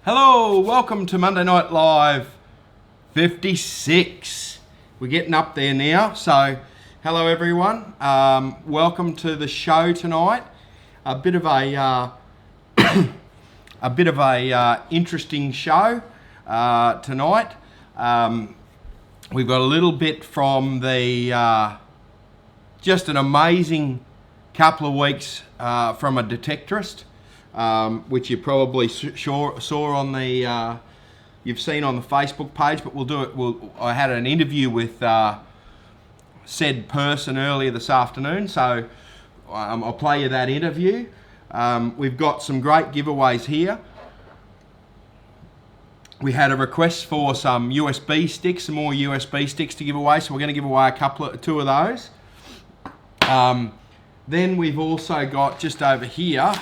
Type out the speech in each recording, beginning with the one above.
Hello, welcome to Monday Night Live 56. We're getting up there now, so hello everyone. Welcome to the show tonight. A bit of a interesting show tonight. We've got a little bit from the just an amazing couple of weeks from a detectorist. Which you probably saw on the, you've seen on the Facebook page, but we'll do it. I had an interview with said person earlier this afternoon, so I'll play you that interview. We've got some great giveaways here. We had a request for some USB sticks, some more USB sticks to give away, so we're going to give away two of those. Then we've also got just over here.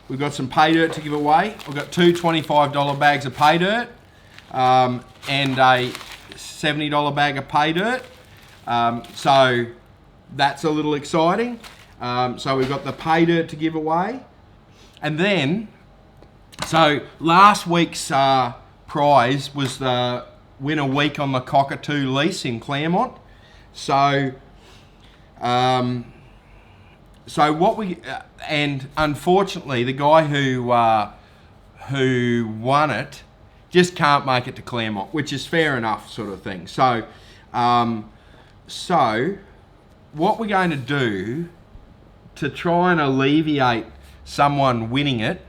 We've got some Paydirt to give away. We've got two $25 bags of Paydirt and a $70 bag of Paydirt. So that's a little exciting. So we've got the Paydirt to give away. And then, so last week's prize was the winner week on the Cockatoo Lease in Claremont. So what we and unfortunately the guy who won it just can't make it to Claremont, which is fair enough, sort of thing. So what we're going to do to try and alleviate someone winning it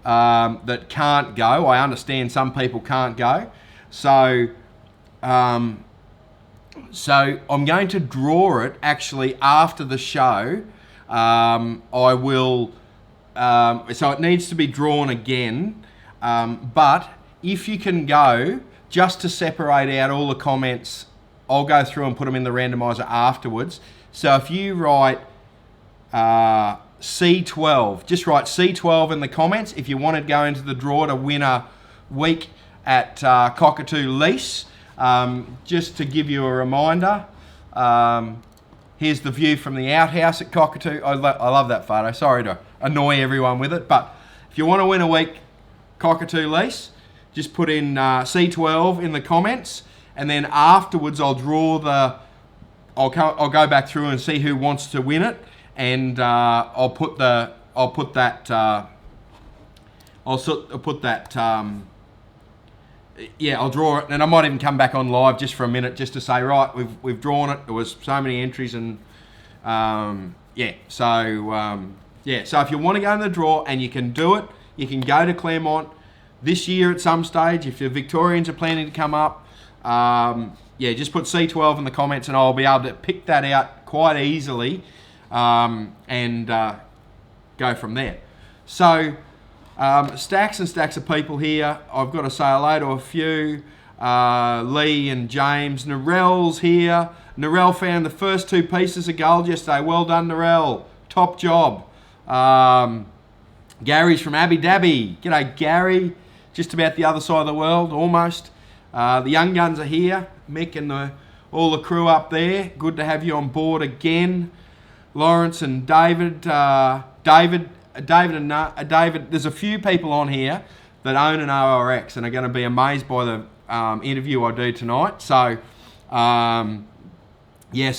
that can't go. I understand some people can't go. So I'm going to draw it actually after the show. I will, so it needs to be drawn again, but if you can go, just to separate out all the comments, I'll go through and put them in the randomizer afterwards. So if you write C12, just write C12 in the comments if you want to go into the draw to win a week at Cockatoo Lease. Just to give you a reminder, here's the view from the outhouse at Cockatoo. I love that photo. Sorry to annoy everyone with it, but if you want to win a week Cockatoo Lease, just put in C12 in the comments, and then afterwards I'll draw I'll go back through and see who wants to win it, and I'll put that yeah, I'll draw it, and I might even come back on live just for a minute just to say, right, we've drawn it. There was so many entries, and so if you want to go in the draw and you can do it, you can go to Claremont this year at some stage. If the Victorians are planning to come up, just put C12 in the comments, and I'll be able to pick that out quite easily and go from there. So. Stacks and stacks of people here. I've got to say hello to a few. Lee and James. Narelle's here. Narelle found the first two pieces of gold yesterday. Well done, Narelle. Top job. Gary's from Abu Dhabi. G'day, Gary. Just about the other side of the world, almost. The young guns are here. Mick and all the crew up there. Good to have you on board again. Lawrence and David. David, there's a few people on here that own an ORX and are going to be amazed by the interview I do tonight. So, so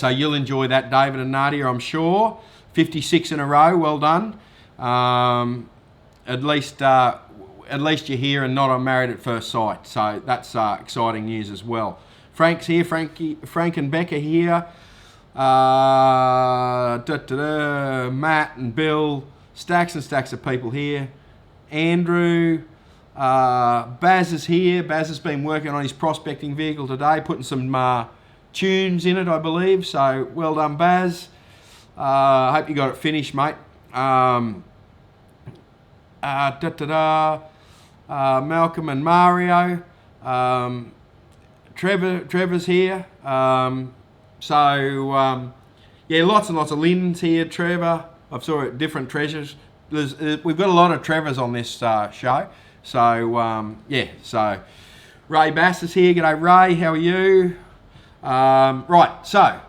you'll enjoy that, David and Nadia, I'm sure. 56 in a row, well done. At least you're here and not on Married at First Sight. So that's exciting news as well. Frank's here, Frank and Becca here. Matt and Bill. Stacks and stacks of people here. Andrew, Baz is here. Baz has been working on his prospecting vehicle today, putting some tunes in it, I believe. So well done, Baz. Hope you got it finished, mate. Malcolm and Mario. Trevor's here. Lots and lots of Lynn's here. Trevor. I've saw different treasures. We've got a lot of Trevors on this show. So, so Ray Bass is here. G'day, Ray. How are you? Right, so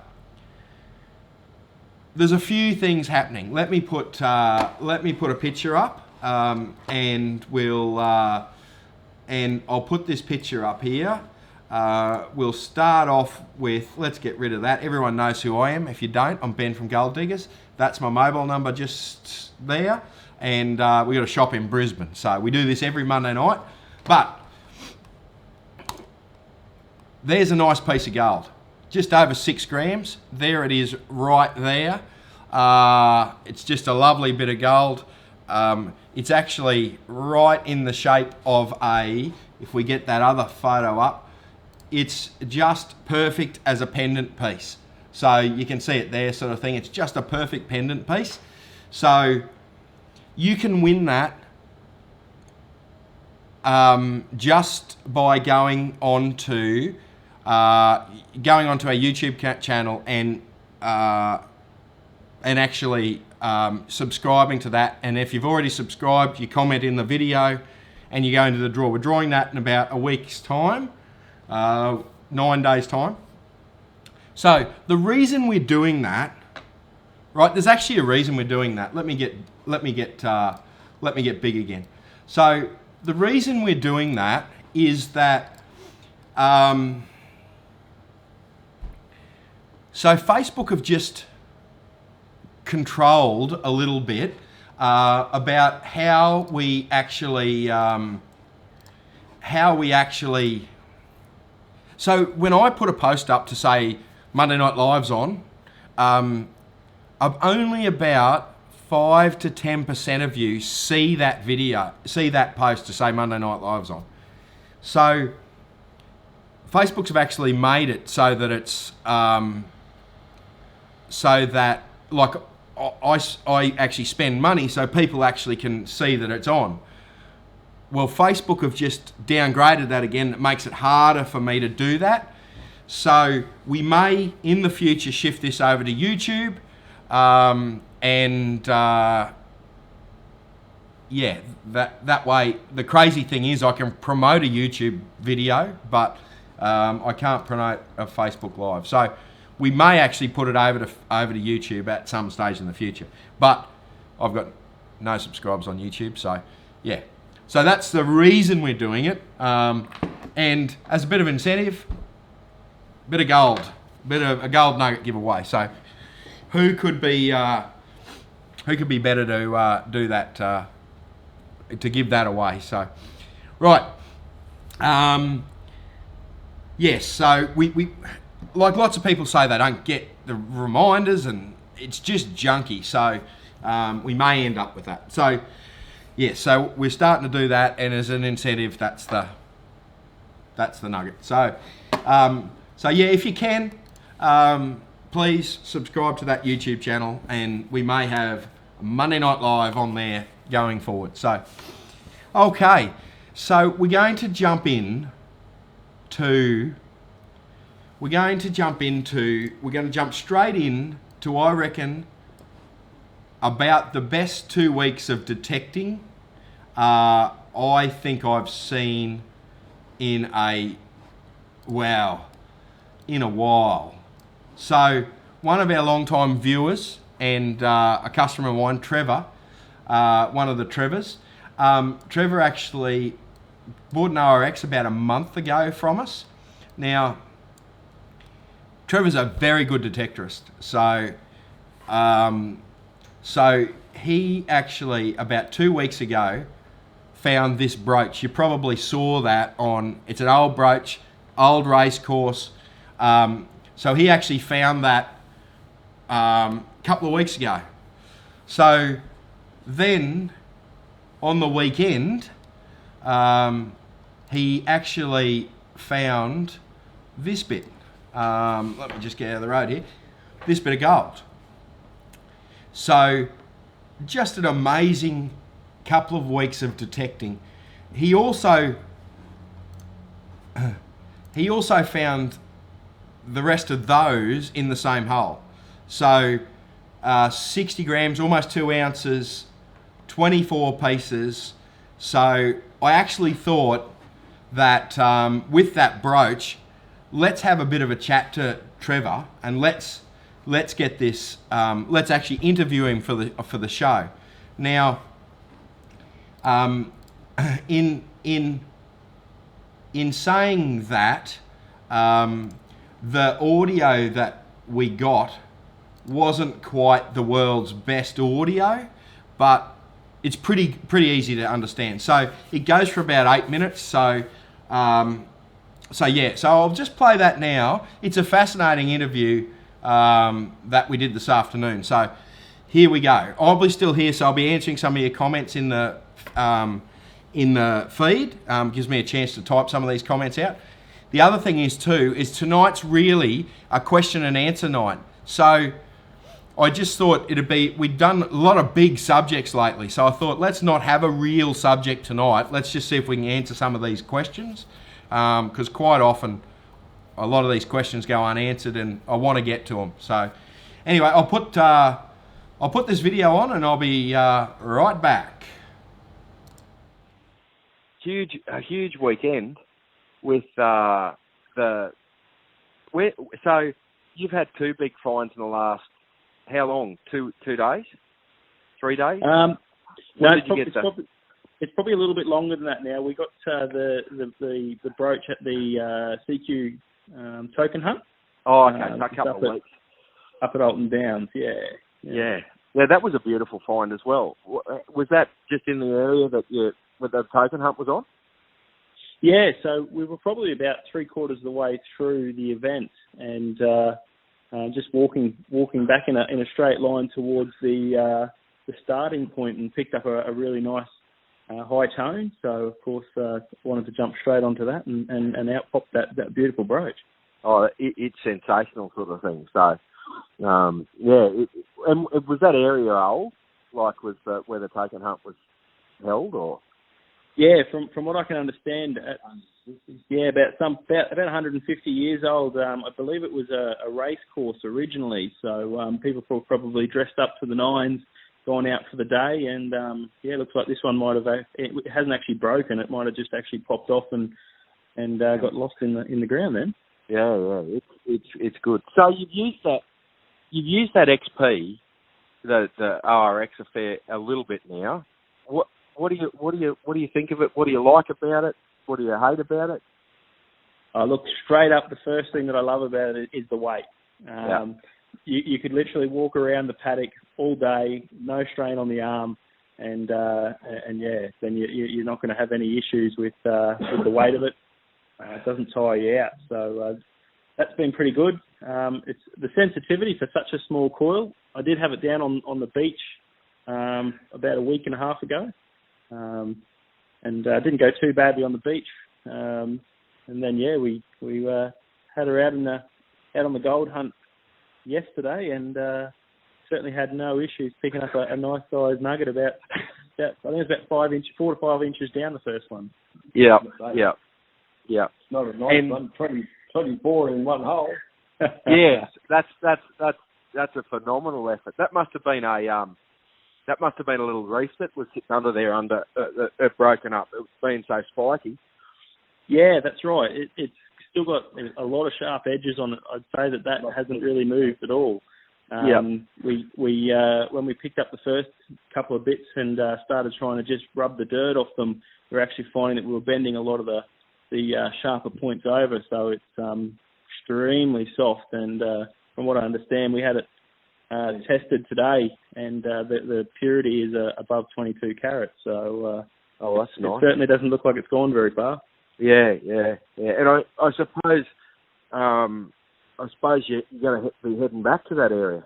there's a few things happening. Let me put a picture up, and we'll and I'll put this picture up here. We'll start off with, let's get rid of that. Everyone knows who I am. If you don't, I'm Ben from Gold Diggers. That's my mobile number just there. And we got a shop in Brisbane. So we do this every Monday night. But there's a nice piece of gold. Just over 6 grams. There it is right there. It's just a lovely bit of gold. It's actually right in the shape of a, if we get that other photo up, it's just perfect as a pendant piece. So you can see it there sort of thing. It's just a perfect pendant piece. So you can win that just by going onto our YouTube channel and actually subscribing to that. And if you've already subscribed, you comment in the video and you go into the draw. We're drawing that in about a week's time, 9 days time. So the reason we're doing that, right? There's actually a reason we're doing that. Let me get big again. So the reason we're doing that is that so Facebook have just controlled a little bit about how we actually so when I put a post up to say Monday Night Live's on, only about 5 to 10% of you see that video, see that post to say Monday Night Live's on. So Facebook's have actually made it so that it's so that, like, I actually spend money so people actually can see that it's on. Well, Facebook have just downgraded that again. It makes it harder for me to do that. So we may, in the future, shift this over to YouTube. Yeah, that way, the crazy thing is I can promote a YouTube video, but I can't promote a Facebook Live. So we may actually put it over to YouTube at some stage in the future. But I've got no subscribers on YouTube, so yeah. So that's the reason we're doing it. And as a bit of incentive, bit of gold, a gold nugget giveaway. So who could be better to do that, to give that away? So right, yes. So we like lots of people say they don't get the reminders and it's just junky. So we may end up with that. So yeah, so we're starting to do that, and as an incentive, that's the nugget. So so yeah, if you can, please subscribe to that YouTube channel, and we may have Monday Night Live on there going forward. So okay, so we're going to jump straight in to, I reckon, about the best 2 weeks of detecting I think I've seen in a while. So one of our long-time viewers and a customer of mine, Trevor, one of the Trevors, Trevor actually bought an Irx about a month ago from us. Now, Trevor's a very good detectorist, so so he actually, about 2 weeks ago, found this brooch. You probably saw that on, it's an old brooch, old race course. So he actually found that a couple of weeks ago. So then on the weekend, he actually found this bit. Let me just get out of the road here. This bit of gold. So just an amazing couple of weeks of detecting. He also found the rest of those in the same hole. So 60 grams, almost 2 ounces, 24 pieces. So I actually thought that with that brooch, let's have a bit of a chat to Trevor and let's get this. Let's actually interview him for the show. Now, in saying that, the audio that we got wasn't quite the world's best audio, but it's pretty easy to understand. So it goes for about 8 minutes. So I'll just play that now. It's a fascinating interview that we did this afternoon. So here we go. I'll be still here, so I'll be answering some of your comments in the feed. Gives me a chance to type some of these comments out. The other thing is tonight's really a question and answer night. So I just thought we'd done a lot of big subjects lately, so I thought let's not have a real subject tonight. Let's just see if we can answer some of these questions, because quite often a lot of these questions go unanswered and I want to get to them. So anyway, I'll put this video on and I'll be right back. A huge weekend with so you've had 2 big finds in the last, how long? 2 days? 3 days? No, it's probably a little bit longer than that now. We got the brooch at the CQ token hunt. Oh, okay, so a couple of weeks. Up at Alton Downs, Yeah, that was a beautiful find as well. Was that just in the area that the token hunt was on? Yeah, so we were probably about 3/4 of the way through the event, and just walking back in a straight line towards the starting point, and picked up a really nice high tone. So of course wanted to jump straight onto that, and out popped that beautiful brooch. Oh, it's sensational sort of thing. So and was that area old? Like was where the token hunt was held, or? Yeah, from what I can understand, about 150 years old. I believe it was a race course originally, so people were probably dressed up to the nines, gone out for the day, and looks like this one might have. It hasn't actually broken. It might have just actually popped off and got lost in the ground then. Yeah, it's good. So you've used that XP, the ORX affair a little bit now. What do you think of it? What do you like about it? What do you hate about it? Look, straight up, the first thing that I love about it is the weight. You could literally walk around the paddock all day, no strain on the arm, and then you're not going to have any issues with the weight of it. It doesn't tire you out, so that's been pretty good. It's the sensitivity for such a small coil. I did have it down on the beach about a week and a half ago. And didn't go too badly on the beach. And then we had her out on the gold hunt yesterday, and certainly had no issues picking up a nice sized nugget about I think it's about 4 to 5 inches down the first one. Yeah. It's not a nice one. 24 in one hole. Yes, that's a phenomenal effort. That must have been a little reef that was sitting under there, it broken up. It was being so spiky. Yeah, that's right. It's still got a lot of sharp edges on it. I'd say that hasn't really moved at all. We when we picked up the first couple of bits and started trying to just rub the dirt off them, we were actually finding that we were bending a lot of the sharper points over. So it's extremely soft. And from what I understand, we had it tested today, and the purity is above 22 carats. So that's nice. It certainly doesn't look like it's gone very far. Yeah. And I suppose you're going to be heading back to that area.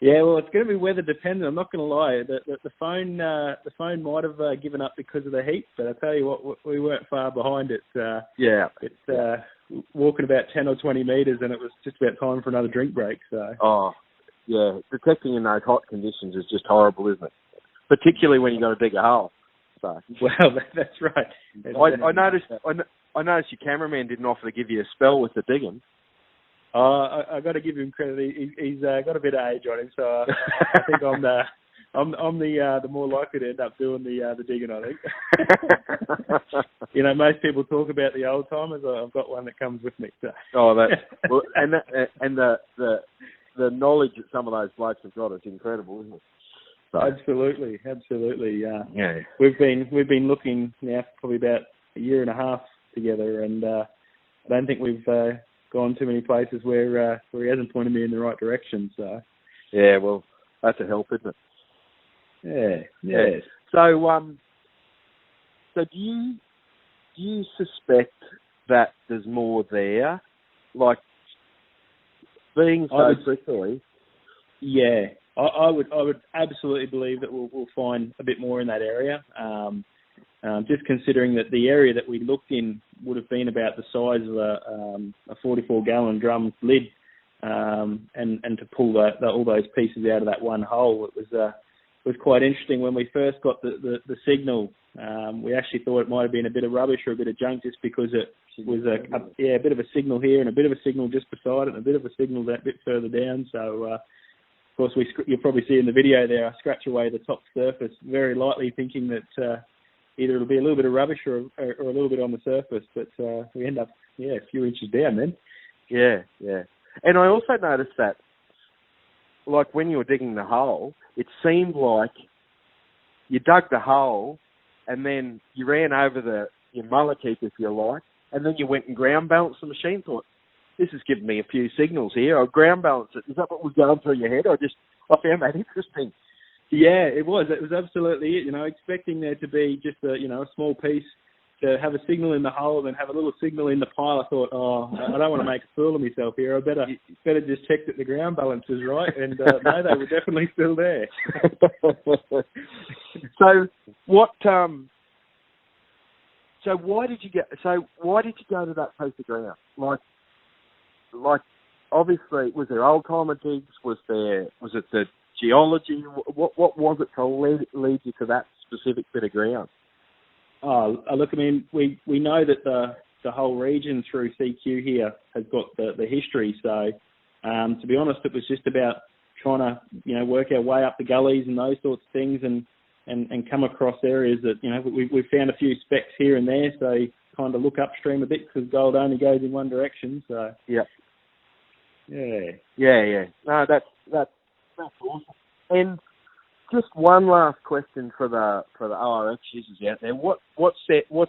Yeah, well, it's going to be weather dependent. I'm not going to lie. The phone might have given up because of the heat, but I tell you what, we weren't far behind it. It's walking about 10 or 20 metres, and it was just about time for another drink break. So. Oh, yeah. Detecting in those hot conditions is just horrible, isn't it? Particularly when you've got to dig a hole. So. Well, that's right. I noticed your cameraman didn't offer to give you a spell with the digging. I got to give him credit. He's got a bit of age on him, so I think I'm the more likely to end up doing the digging. I think. Most people talk about the old timers. I've got one that comes with me. So. And the knowledge that some of those blokes have got is incredible, isn't it? So. Absolutely. Yeah. We've been looking now for probably about a year and a half together, and I don't think we've gone too many places where he hasn't pointed me in the right direction. So yeah, well, that's a help, isn't it? Yeah. So do you suspect that there's more there, like being so quickly? Yeah, I would absolutely believe that we'll find a bit more in that area. Just considering that the area that we looked in would have been about the size of a 44-gallon drum lid, and to pull all those pieces out of that one hole, it was quite interesting. When we first got the signal, we actually thought it might have been a bit of rubbish or a bit of junk, just because it was a bit of a signal here and a bit of a signal just beside it and a bit of a signal that bit further down. So, of course, you'll probably see in the video there, I scratch away the top surface very lightly, thinking that either it'll be a little bit of rubbish or a little bit on the surface, but we end up, a few inches down then. Yeah. And I also noticed that, like when you were digging the hole, it seemed like you dug the hole and then you ran over your mullet heap, if you like, and then you went and ground balanced the machine. Thought, this is giving me a few signals here. I'll ground balance it. Is that what was going through your head? I found that interesting. Yeah, it was. It was absolutely it. Expecting there to be just a small piece, to have a signal in the hole and then have a little signal in the pile. I thought, I don't want to make a fool of myself here. I better just check that the ground balance is right. And no, they were definitely still there. So what? So why did you go to that piece of ground? Like obviously, was there old timer digs? Was it the geology? What was it to lead you to that specific bit of ground? Oh, look, I mean, we know that the whole region through CQ here has got the history. So, to be honest, it was just about trying to, work our way up the gullies and those sorts of things, and come across areas that, we've found a few specks here and there. So kind of look upstream a bit, because gold only goes in one direction. So yeah. No, that's awesome. And just one last question for the ORX users out there. What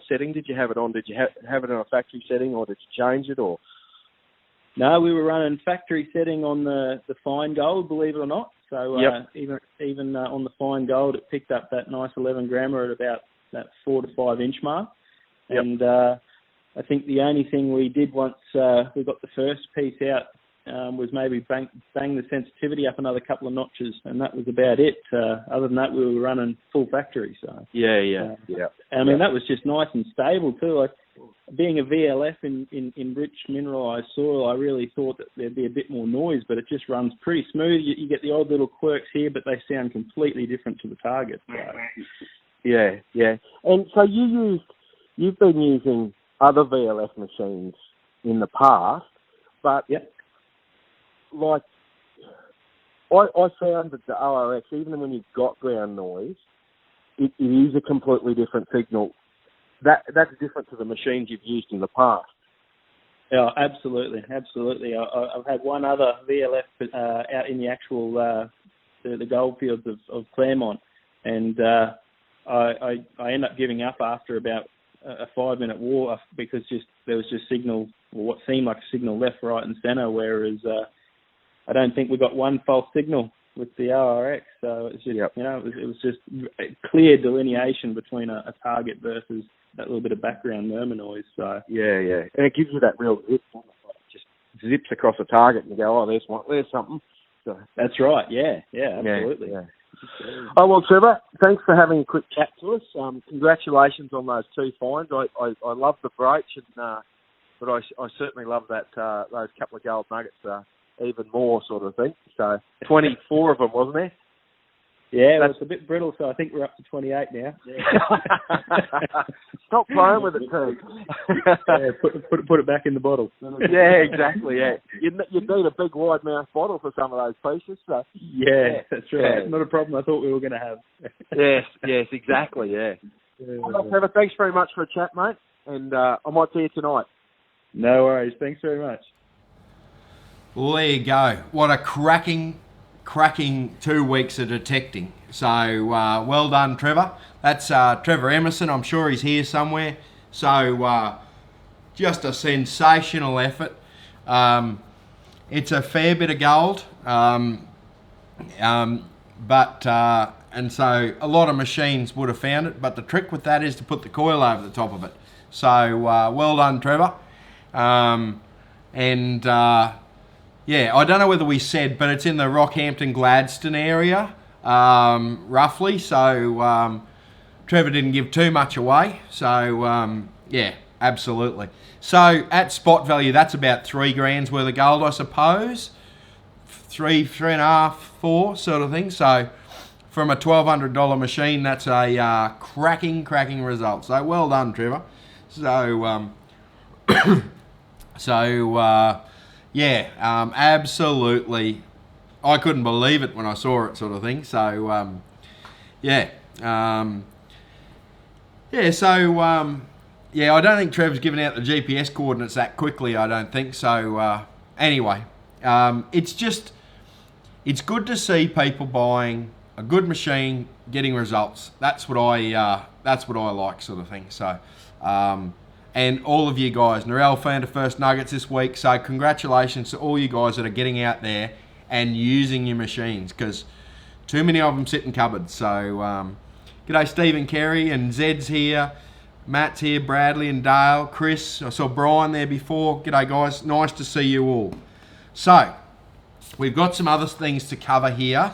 setting did you have it on? Did you have it on a factory setting, or did you change it, or? No, we were running factory setting on the fine gold, believe it or not. So even on the fine gold, it picked up that nice 11 grammer at about that 4 to 5 inch mark. Yep. And I think the only thing we did once we got the first piece out was maybe bang the sensitivity up another couple of notches, and that was about it. Other than that, we were running full factory. So yeah. I mean, that was just nice and stable too. Like, being a VLF in rich mineralised soil, I really thought that there'd be a bit more noise, but it just runs pretty smooth. You get the odd little quirks here, but they sound completely different to the target. So. Yeah. And so you've been using other VLF machines in the past, but like I found that the ORX, even when you've got ground noise, it is a completely different signal. That's different to the machines you've used in the past. Yeah, absolutely. I've had one other VLF out in the actual the goldfields of Claremont, and I ended up giving up after about a 5-minute walk, because there was just signal, or what seemed like a signal left, right, and centre. Whereas I don't think we got one false signal with the ORX. So it's just it was just a clear delineation between a target versus that little bit of background murmur noise. So yeah, and it gives you that real zip. It just zips across a target, and you go, oh, there's something. So that's right. Yeah, absolutely. Yeah. Oh, well, Trevor, thanks for having a quick chat to us. Congratulations on those 2 finds. I love the brooch, but I certainly love that those couple of gold nuggets even more, sort of thing. So 24 of them, wasn't there? Yeah, well, it's a bit brittle, so I think we're up to 28 now. Yeah. Stop playing with it, too. Put it back in the bottle. Yeah, exactly, yeah. You'd need a big wide mouth bottle for some of those pieces. So. Yeah, that's right. Yeah. Not a problem I thought we were going to have. Yes, exactly, yeah. Well, Trevor, thanks very much for a chat, mate, and I might see you tonight. No worries. Thanks very much. Well, there you go. What a cracking 2 weeks of detecting. So well done, Trevor. That's Trevor Emerson. I'm sure he's here somewhere. So just a sensational effort. It's a fair bit of gold, and so a lot of machines would have found it, but the trick with that is to put the coil over the top of it. So well done, Trevor. Yeah, I don't know whether we said, but it's in the Rockhampton Gladstone area, roughly. So Trevor didn't give too much away. So yeah, absolutely. So at spot value, that's about 3 grand's worth of gold, I suppose. 3.5, 4 sort of thing. So from a $1,200 machine, that's a cracking result. So well done, Trevor. So yeah, absolutely. I couldn't believe it when I saw it, sort of thing. So yeah, yeah. So yeah, I don't think Trev's given out the GPS coordinates that quickly. I don't think so. Anyway, it's good to see people buying a good machine, getting results. That's what I like, sort of thing. So, and all of you guys, Narelle found her first nuggets this week. So congratulations to all you guys that are getting out there and using your machines, because too many of them sit in cupboards. So, g'day Stephen Carey, and Zed's here. Matt's here, Bradley and Dale, Chris. I saw Brian there before. G'day guys, nice to see you all. So, we've got some other things to cover here.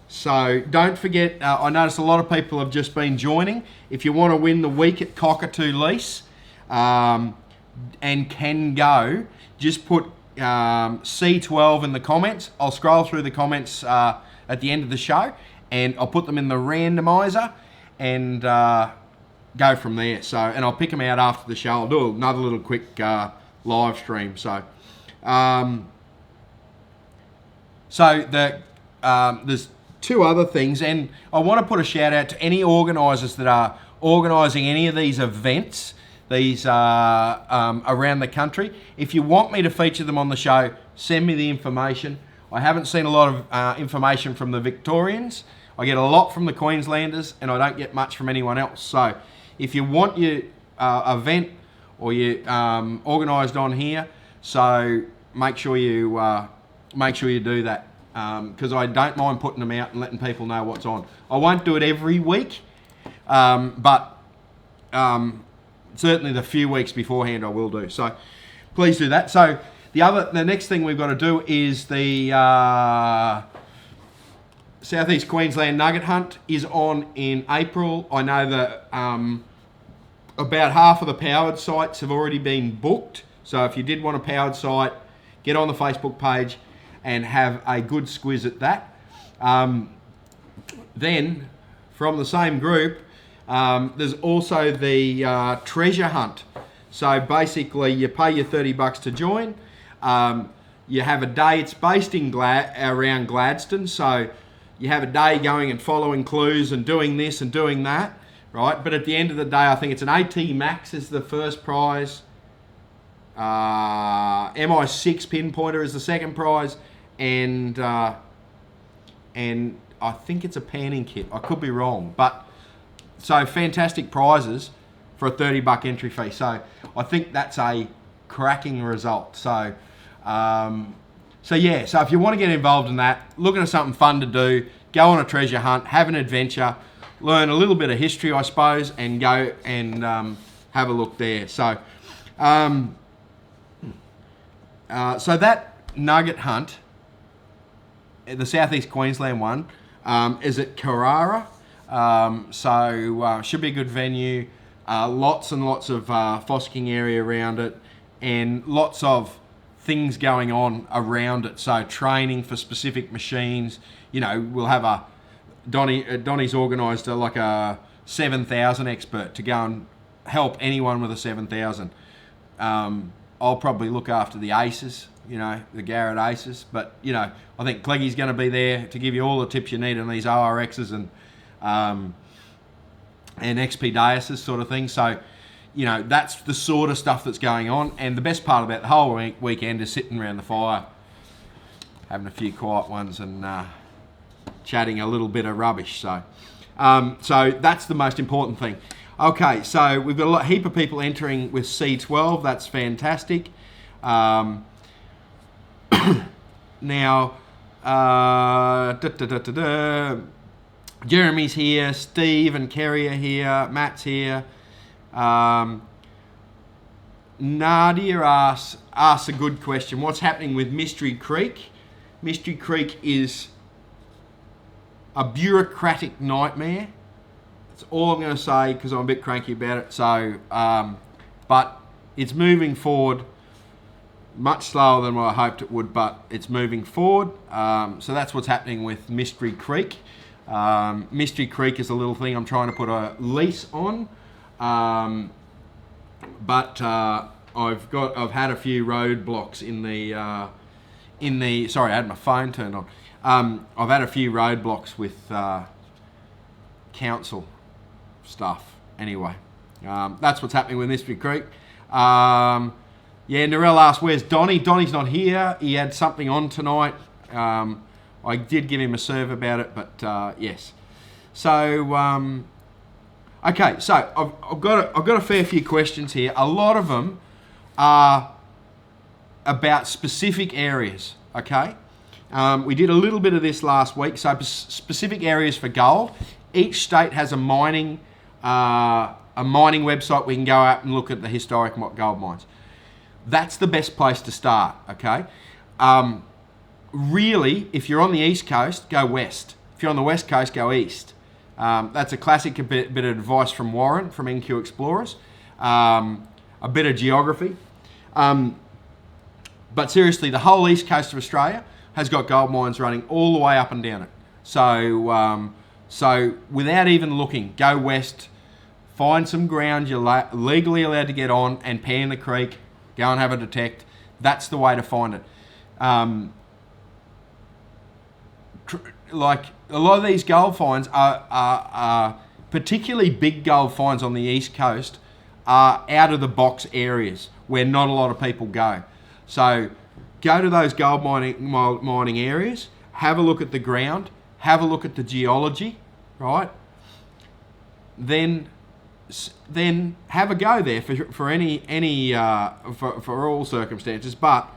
So don't forget, I noticed a lot of people have just been joining. If you want to win the week at Cockatoo Lease and can go, just put C12 in the comments. I'll scroll through the comments at the end of the show, and I'll put them in the randomizer and go from there. So, and I'll pick them out after the show. I'll do another little quick live stream. So, there's 2 other things, and I want to put a shout out to any organisers that are organising any of these events, these around the country. If you want me to feature them on the show, send me the information. I haven't seen a lot of information from the Victorians. I get a lot from the Queenslanders, and I don't get much from anyone else. So if you want your event or you organised on here, so make sure you do that. Because I don't mind putting them out and letting people know what's on. I won't do it every week, but certainly the few weeks beforehand I will do. So please do that. So the next thing we've got to do is the Southeast Queensland Nugget Hunt is on in April. I know that about half of the powered sites have already been booked. So if you did want a powered site, get on the Facebook page and have a good squiz at that. Then, from the same group, there's also the treasure hunt. So basically, you pay your $30 to join. You have a day. It's based in around Gladstone, so you have a day going and following clues and doing this and doing that, right? But at the end of the day, I think it's an AT Max is the first prize. MI6 pinpointer is the second prize. And I think it's a panning kit. I could be wrong, but so fantastic prizes for a $30 entry fee. So I think that's a cracking result. So yeah. So if you want to get involved in that, looking at something fun to do, go on a treasure hunt, have an adventure, learn a little bit of history, I suppose, and go and have a look there. So so that nugget hunt, the Southeast Queensland one, is at Carrara. So should be a good venue. Lots and lots of fossicking area around it, and lots of things going on around it. So training for specific machines. You know, we'll have Donnie's organised like a 7000 expert to go and help anyone with a 7000. I'll probably look after the aces, you know, the Garrett aces. But, you know, I think Cleggy's going to be there to give you all the tips you need on these ORXs and XP Deuses sort of thing. So, you know, that's the sort of stuff that's going on. And the best part about the whole weekend is sitting around the fire, having a few quiet ones and chatting a little bit of rubbish. So, so that's the most important thing. Okay, so we've got a heap of people entering with C12. That's fantastic. Now, Jeremy's here, Steve and Kerry are here, Matt's here. Nadia asks a good question. What's happening with Mystery Creek? Mystery Creek is a bureaucratic nightmare. That's all I'm going to say because I'm a bit cranky about it. So, but it's moving forward much slower than what I hoped it would, but it's moving forward. So that's what's happening with Mystery Creek. Mystery Creek is a little thing I'm trying to put a lease on. But I've had a few roadblocks sorry, I had my phone turned on. I've had a few roadblocks with council stuff. Anyway, that's what's happening with Mystery Creek. Yeah, Narelle asked, where's Donnie? Donnie's not here. He had something on tonight. I did give him a serve about it, but yes. So, okay, so I've got a fair few questions here. A lot of them are about specific areas, okay? We did a little bit of this last week. So specific areas for gold. Each state has a mining website. We can go out and look at the historic gold mines. That's the best place to start, okay? Really, if you're on the East Coast, go west. If you're on the West Coast, go east. That's a classic bit of advice from Warren, from NQ Explorers. A bit of geography. But seriously, the whole east coast of Australia has got gold mines running all the way up and down it. So, so without even looking, go west, find some ground you're legally allowed to get on, and pan the creek, go and have a detect. That's the way to find it. Like a lot of these gold finds are particularly big gold finds on the east coast, are out of the box areas where not a lot of people go. So go to those gold mining areas, have a look at the ground, have a look at the geology, right? Then have a go there for all circumstances, but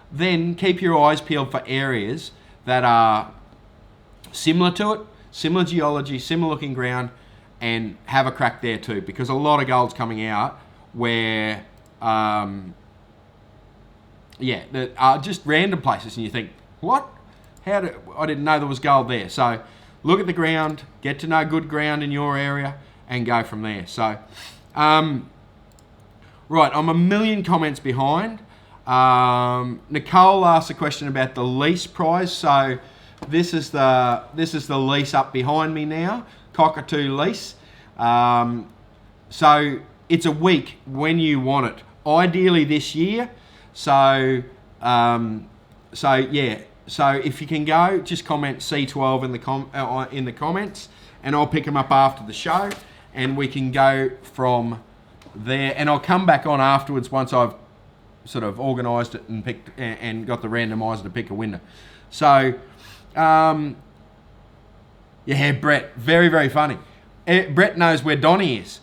then keep your eyes peeled for areas that are similar to it, similar geology, similar looking ground, and have a crack there too, because a lot of gold's coming out where that are just random places, and you think, what? I didn't know there was gold there. So look at the ground, get to know good ground in your area, and go from there. So, right, I'm a million comments behind. Nicole asked a question about the lease prize. So this is the lease up behind me now, Cockatoo Lease. So it's a week when you want it, ideally this year. So yeah. So if you can go, just comment C12 in the comments, and I'll pick them up after the show, and we can go from there. And I'll come back on afterwards once I've sort of organised it and picked and got the randomizer to pick a winner. So yeah, Brett, very, very funny. Brett knows where Donnie is.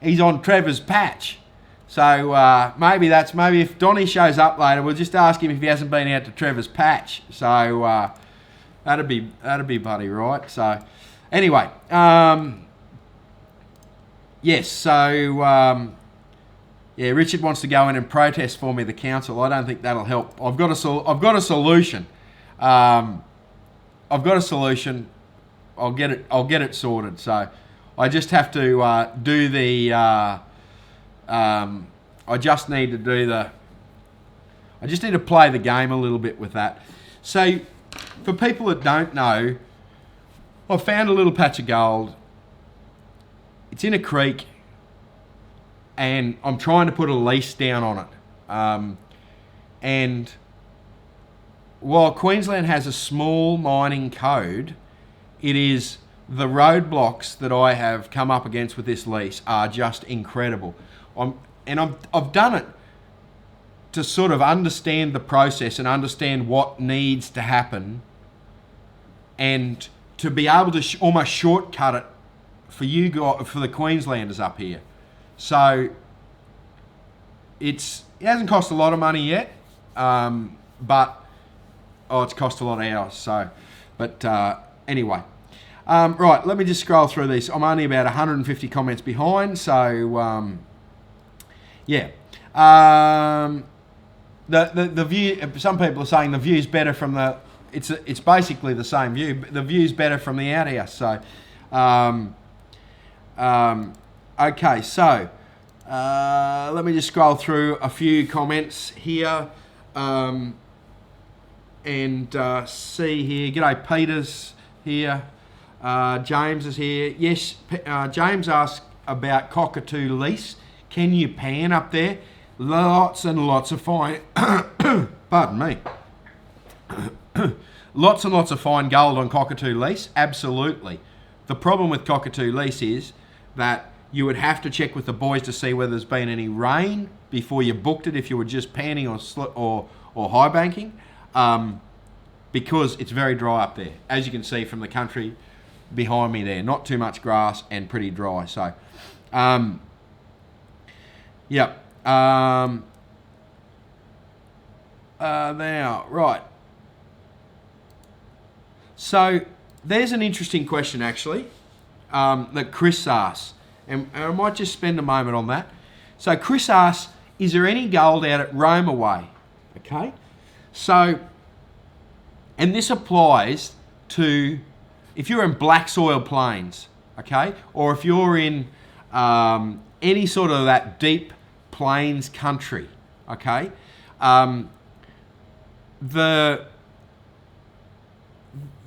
He's on Trevor's patch. So maybe if Donnie shows up later, we'll just ask him if he hasn't been out to Trevor's patch. So that'd be buddy, right? So anyway, yes. So yeah, Richard wants to go in and protest for me, the council. I don't think that'll help. I've got a solution. I've got a solution. I'll get it sorted. So I just have to do the. I just need to play the game a little bit with that. So for people that don't know, I found a little patch of gold. It's in a creek, and I'm trying to put a lease down on it. And while Queensland has a small mining code, it is the roadblocks that I have come up against with this lease are just incredible. I've done it to sort of understand the process and understand what needs to happen, and to be able to almost shortcut it for you guys, for the Queenslanders up here. So it hasn't cost a lot of money yet, but it's cost a lot of hours. So, but anyway, right. Let me just scroll through these. I'm only about 150 comments behind, so yeah. The view. Some people are saying the view's better from the. It's basically the same view. But the view's better from the outhouse. So, okay. So, let me just scroll through a few comments here, and see here. G'day, Peter's here. James is here. Yes, James asked about Cockatoo Lease. Can you pan up there? Lots and lots of fine. Pardon me. Lots and lots of fine gold on Cockatoo Lease. Absolutely. The problem with Cockatoo Lease is that you would have to check with the boys to see whether there's been any rain before you booked it if you were just panning or high banking, because it's very dry up there, as you can see from the country behind me there. Not too much grass and pretty dry. So, yep. Now, right. So there's an interesting question actually that Chris asked, and I might just spend a moment on that. So Chris asked, is there any gold out at Waterways? Okay. So, and this applies to if you're in black soil plains, okay, or if you're in any sort of that deep plains country, okay.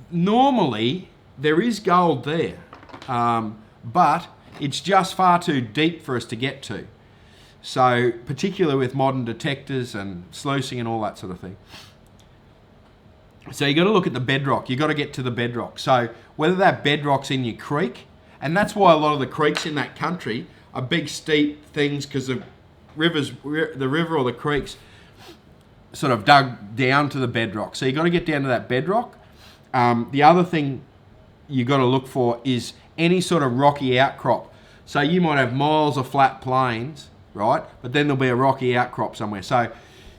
Normally there is gold there, but it's just far too deep for us to get to. So, particularly with modern detectors and sluicing and all that sort of thing. So you got to look at the bedrock. You got to get to the bedrock. So whether that bedrock's in your creek, and that's why a lot of the creeks in that country are big steep things, because the river or the creeks sort of dug down to the bedrock. So you got to get down to that bedrock. The other thing you got to look for is any sort of rocky outcrop. So you might have miles of flat plains, right? But then there'll be a rocky outcrop somewhere. So,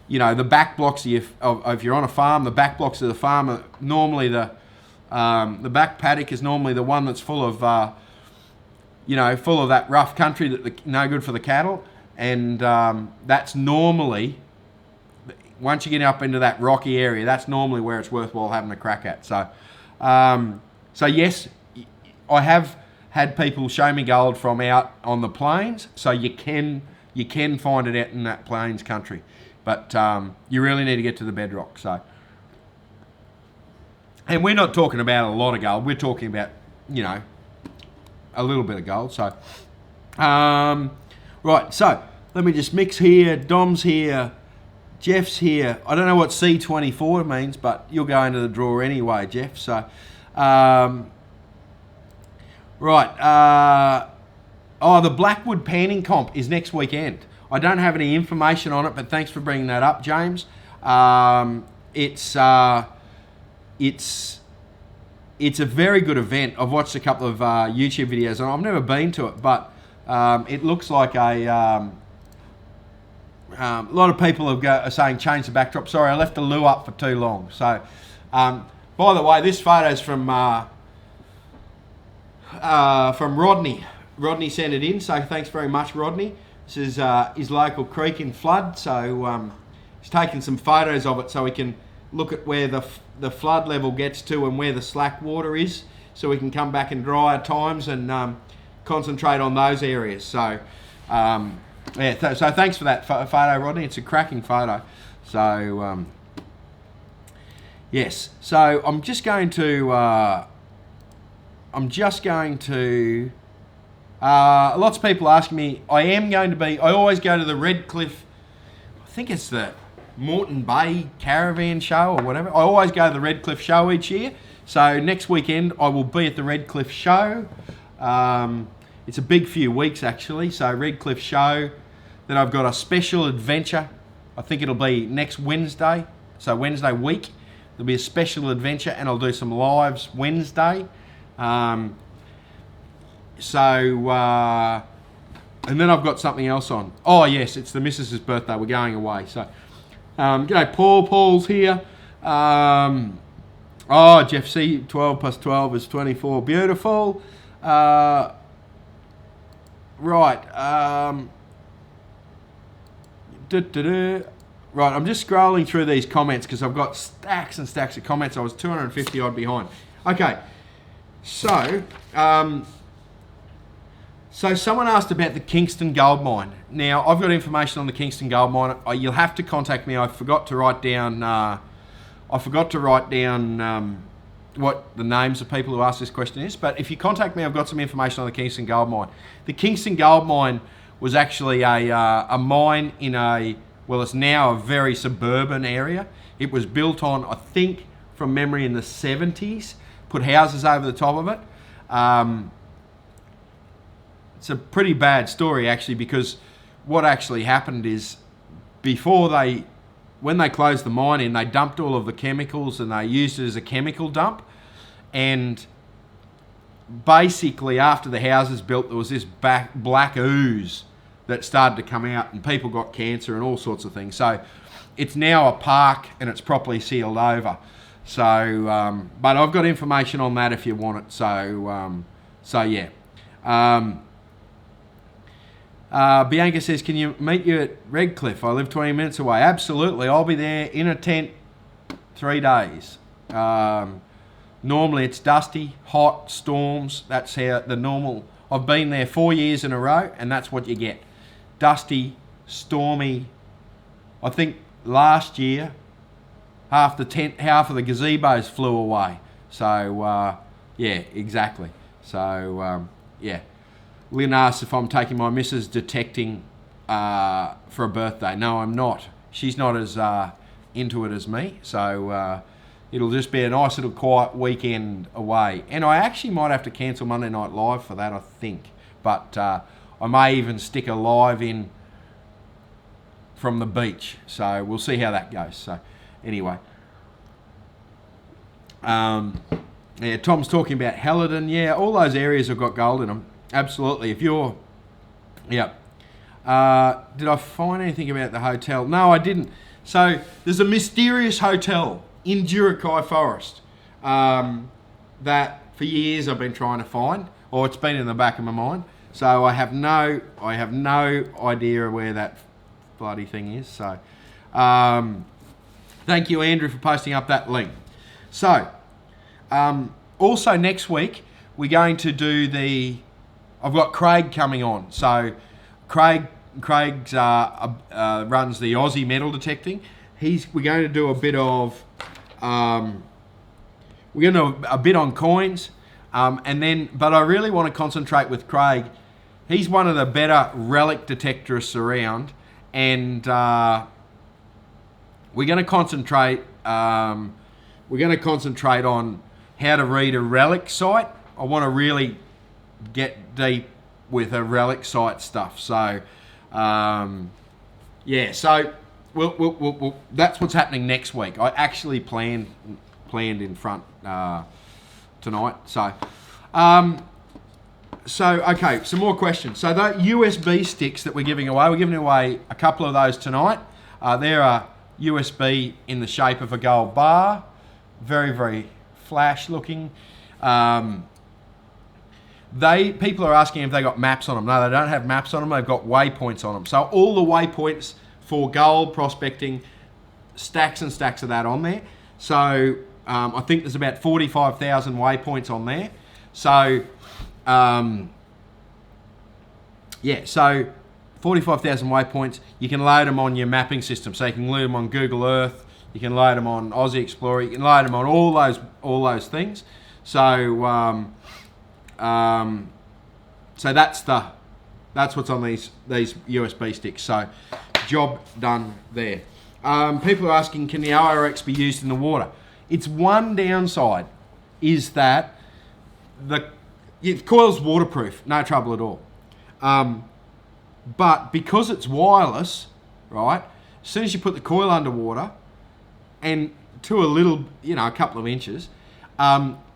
you know, the back blocks if you're on a farm, the back blocks of the farm are normally the back paddock is normally the one that's full of full of that rough country that no good for the cattle, and that's normally, once you get up into that rocky area, that's normally where it's worthwhile having a crack at. So, so yes, I have had people show me gold from out on the plains, so you can find it out in that plains country, but you really need to get to the bedrock. So, and we're not talking about a lot of gold. We're talking about, you know, a little bit of gold. So, right. So let me just mix here. Dom's here. Jeff's here. I don't know what C24 means, but you'll go into the drawer anyway, Jeff. So, right. The Blackwood Panning Comp is next weekend. I don't have any information on it, but thanks for bringing that up, James. It's a very good event. I've watched a couple of YouTube videos, and I've never been to it, but it looks like a lot of people are saying change the backdrop. Sorry, I left the loo up for too long. So, by the way, this photo's from Rodney. Rodney sent it in, so thanks very much, Rodney. This is his local creek in flood, so he's taken some photos of it so we can look at where the flood level gets to and where the slack water is, so we can come back in drier times and concentrate on those areas. So, so thanks for that photo, Rodney. It's a cracking photo. So, yes. So I'm just going to. Lots of people asking me. I always go to the Redcliffe. I think it's the Moreton Bay Caravan Show or whatever. I always go to the Redcliffe Show each year. So next weekend I will be at the Redcliffe Show. It's a big few weeks actually. So Redcliffe Show. Then I've got a special adventure. I think it'll be next Wednesday. So Wednesday week. There'll be a special adventure and I'll do some lives Wednesday. So, and then I've got something else on. Oh yes, it's the missus's birthday. We're going away. So, g'day Paul. Paul's here. Jeff C. 12 plus 12 is 24. Beautiful. Right. Right, I'm just scrolling through these comments because I've got stacks and stacks of comments. I was 250 odd behind. Okay, so someone asked about the Kingston gold mine. Now, I've got information on the Kingston gold mine. You'll have to contact me. I forgot to write down what the names of people who asked this question is. But if you contact me, I've got some information on the Kingston gold mine. The Kingston gold mine was actually a mine in it's now a very suburban area. It was built on, I think, from memory in the 70s. Put houses over the top of it. It's a pretty bad story actually, because what actually happened is when they closed the mine in, they dumped all of the chemicals and they used it as a chemical dump. And basically after the houses built, there was this black ooze that started to come out and people got cancer and all sorts of things. So it's now a park and it's properly sealed over. So, but I've got information on that if you want it. So yeah. Bianca says, can you meet you at Redcliffe? I live 20 minutes away. Absolutely. I'll be there in a tent 3 days. Normally it's dusty, hot, storms. That's how the normal... I've been there 4 years in a row and that's what you get. Dusty, stormy. I think last year half of the gazebos flew away. So, yeah, exactly. So, yeah. Lynn asks if I'm taking my missus detecting for a birthday. No, I'm not. She's not as into it as me. So it'll just be a nice little quiet weekend away. And I actually might have to cancel Monday Night Live for that, I think. But I may even stick a live in from the beach. So we'll see how that goes. So anyway. Yeah, Tom's talking about Helidon. Yeah, all those areas have got gold in them. Absolutely. If you're... Yeah. Did I find anything about the hotel? No, I didn't. So there's a mysterious hotel in Jurakai Forest that for years I've been trying to find, or it's been in the back of my mind. So I have no idea where that bloody thing is. So thank you, Andrew, for posting up that link. So also next week we're going to do I've got Craig coming on. So Craig runs the Aussie metal detecting. We're going to do a bit of a bit on coins, but I really want to concentrate with Craig. He's one of the better relic detectorists around, and we're going to concentrate. We're going to concentrate on how to read a relic site. I want to really get deep with a relic site stuff. So, yeah. So, we'll that's what's happening next week. I actually planned in front tonight. So, okay. Some more questions. So, the USB sticks that we're giving away a couple of those tonight. There are USB in the shape of a gold bar, very, very flash looking. People are asking if they got maps on them. No, they don't have maps on them. They've got waypoints on them. So all the waypoints for gold prospecting, stacks and stacks of that on there. So I think there's about 45,000 waypoints on there. So yeah, so 45,000 waypoints. You can load them on your mapping system. So you can load them on Google Earth. You can load them on Aussie Explorer. You can load them on all those things. So so that's what's on these USB sticks. So job done there. People are asking, can the Irx be used in the water? Its one downside is that the coil's waterproof, no trouble at all. But because it's wireless, right? As soon as you put the coil underwater and to a couple of inches,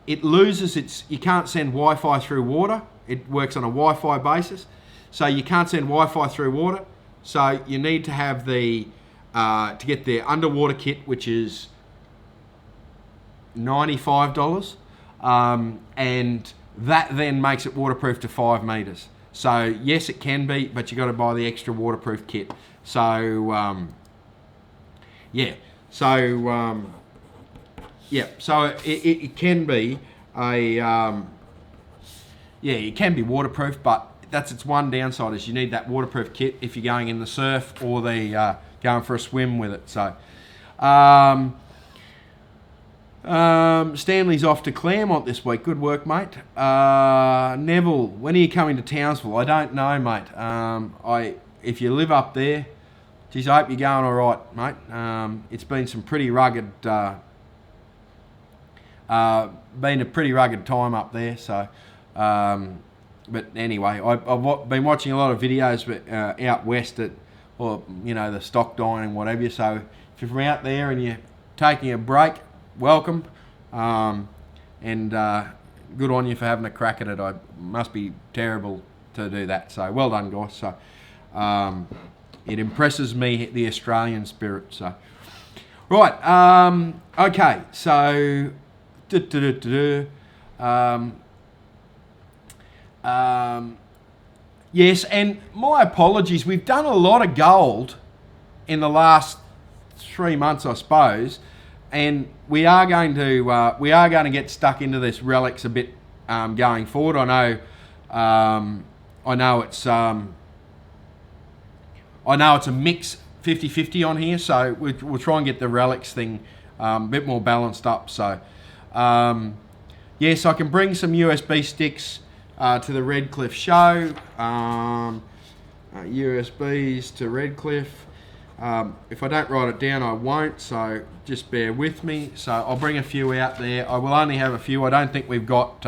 it loses you can't send Wi-Fi through water. it works on a Wi-Fi basis, so you can't send Wi-Fi through water. So you need to have to get their underwater kit, which is $95, and that then makes it waterproof to 5 metres. So yes, it can be, but you got to buy the extra waterproof kit. So so it can be it can be waterproof, but that's its one downside, is you need that waterproof kit if you're going in the surf or going for a swim with it. So Stanley's off to Claremont this week. Good work, mate. Neville, when are you coming to Townsville? I don't know, mate. If you live up there, geez, I hope you're going all right, mate. It's been some pretty rugged, been a pretty rugged time up there. So, but anyway, I've been watching a lot of videos out west the stock dying and whatever. So if you're from out there and you're taking a break, welcome, and good on you for having a crack at it. It must be terrible to do that. So well done, guys. So it impresses me, the Australian spirit. So right, okay. So yes, and my apologies. We've done a lot of gold in the last 3 months, I suppose. And we are going to get stuck into this relics a bit going forward. I know it's a mix 50-50 on here, so we'll try and get the relics thing a bit more balanced up. So yes, I can bring some USB sticks to the Redcliffe show. USBs to Redcliffe. If I don't write it down, I won't, so just bear with me. So I'll bring a few out there. I will only have a few. I don't think we've got,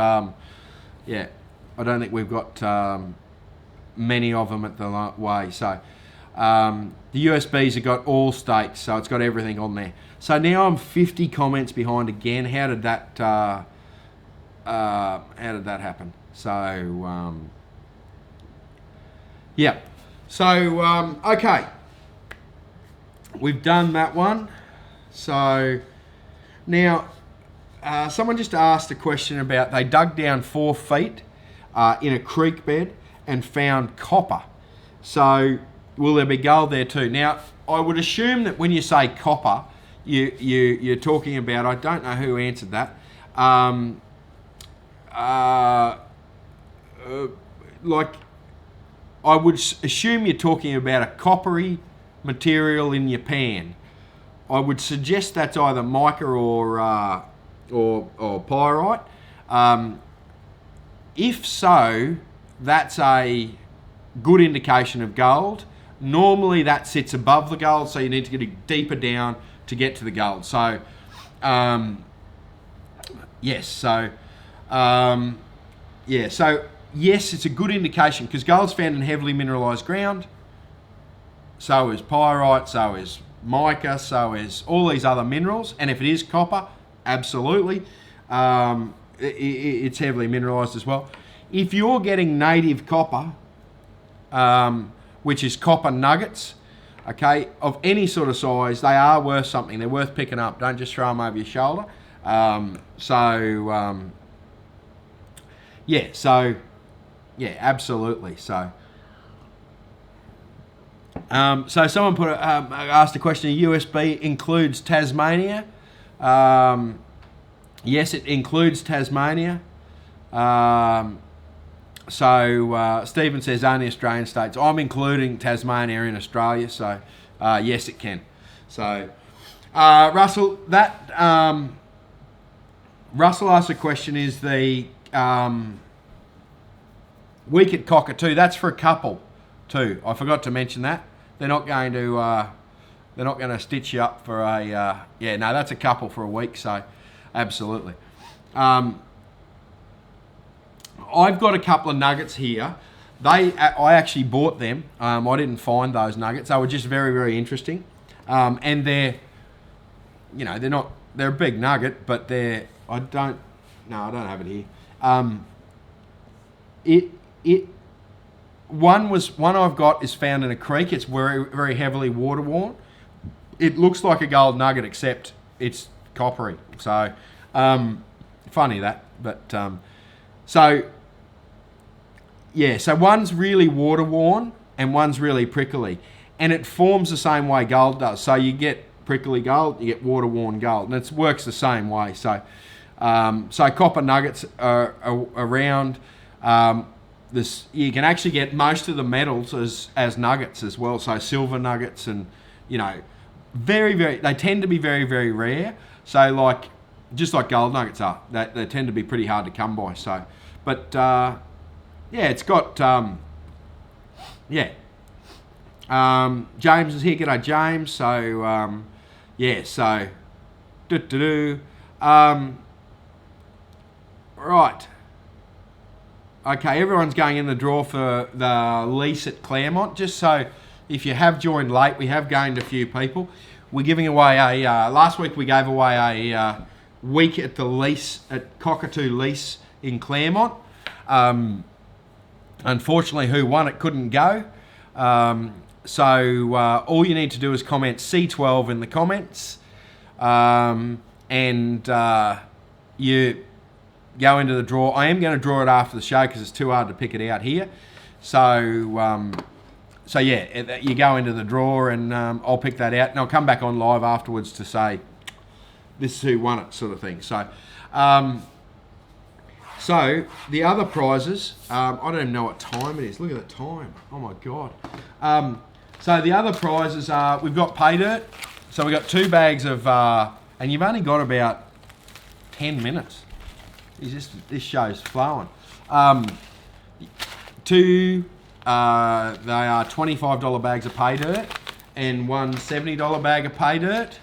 many of them at the way. So the USBs have got all states, so it's got everything on there. So now I'm 50 comments behind again. How did that happen? So okay. We've done that one. So now someone just asked a question about, they dug down 4 feet in a creek bed and found copper. So will there be gold there too? Now I would assume that when you say copper, you're talking about, I don't know who answered that. Like I would assume you're talking about a coppery material in your pan. I would suggest that's either mica or pyrite. If so, that's a good indication of gold. Normally that sits above the gold, so you need to get deeper down to get to the gold. So yes, it's a good indication, because gold's found in heavily mineralised ground. So is pyrite, so is mica, so is all these other minerals. And if it is copper, absolutely. It's heavily mineralised as well. If you're getting native copper, which is copper nuggets, okay, of any sort of size, they are worth something. They're worth picking up. Don't just throw them over your shoulder. Absolutely. So someone asked a question, USB includes Tasmania. Yes, it includes Tasmania. Stephen says only Australian states. I'm including Tasmania in Australia, so yes, it can. So Russell asked a question, is the week at Cockatoo, that's for a couple too. I forgot to mention that. They're not going to stitch you up for a that's a couple for a week, so absolutely. I've got a couple of nuggets here. I actually bought them. I didn't find those nuggets. They were just very, very interesting. And they're a big nugget, but I don't have it here. it one I've got is found in a creek. It's very, very heavily water worn. It looks like a gold nugget, except it's coppery. So funny that, but so one's really water worn and one's really prickly, and it forms the same way gold does. So you get prickly gold, you get water worn gold, and it works the same way. So copper nuggets are around. This, you can actually get most of the metals as nuggets as well. So silver nuggets, and they tend to be very, very rare. So just like gold nuggets are, they tend to be pretty hard to come by. So, but it's got James is here. G'day, James. So right. Okay, everyone's going in the draw for the lease at Claremont. Just so if you have joined late, we have gained a few people. We're giving away last week we gave away a week at the lease at Cockatoo Lease in Claremont. Unfortunately, who won it couldn't go. So all you need to do is comment C12 in the comments, and you go into the draw. I am going to draw it after the show because it's too hard to pick it out here. So you go into the draw, and I'll pick that out, and I'll come back on live afterwards to say this is who won it, sort of thing. So the other prizes, I don't even know what time it is. Look at the time. Oh my God. So the other prizes are, we've got Paydirt. So we've got 2 bags of, and you've only got about 10 minutes. This show's flowing. They are $25 bags of Paydirt and one $70 bag of Paydirt